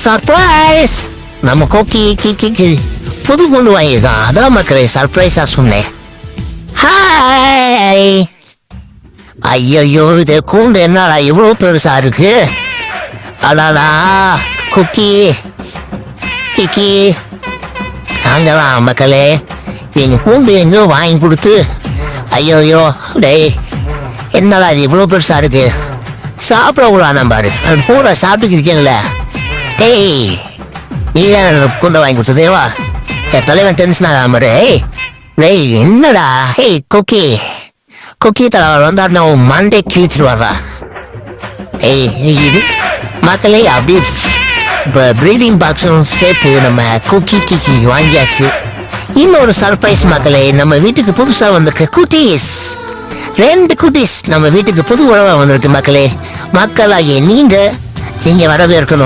Surprise! நம்ம கோக்கி கி புது கொண்டு வாங்கியிருக்கான். அதான் மக்களே சர்ப்ரைஸா சொன்னேன். ஹாய்! ஐயோ, இது கூண்டு என்னடா இவ்வளவு பெருசா இருக்கு? அடாடா குக்கி கிக்கி அங்கதான் மக்களே. எங்க கூண்டு எங்கோ வாங்கி கொடுத்து ஐயோ டேய் என்னடா இது இவ்வளவு பெருசா இருக்கு? சாப்பிட கூடாது பாரு. பூரா சாப்பிட்டு இருக்கேன்ல. டேய் நீ தான் கூண்டை வாங்கி கொடுத்ததேவா? என் தலைவன் டென்ஷன் ஆகாம. டேய் என்னடா? ஹேய் குக்கி தலைவர் வந்தாருன்னா உன் மண்டே கிழிச்சிட்டு வர்றா. இது மக்களே அப்படியே இப்போ ப்ரீடிங் பாக்ஸும் சேர்த்து நம்ம குக்கி வாங்கியாச்சு. இன்னொரு சர்ப்ரைஸ் மக்களே, நம்ம வீட்டுக்கு புதுசா வந்திருக்க குட்டீஸ், 2 குட்டீஸ் நம்ம வீட்டுக்கு புது உறவா வந்திருக்கு மக்களே. மக்களாகிய நீங்க வரவேற்கணும்.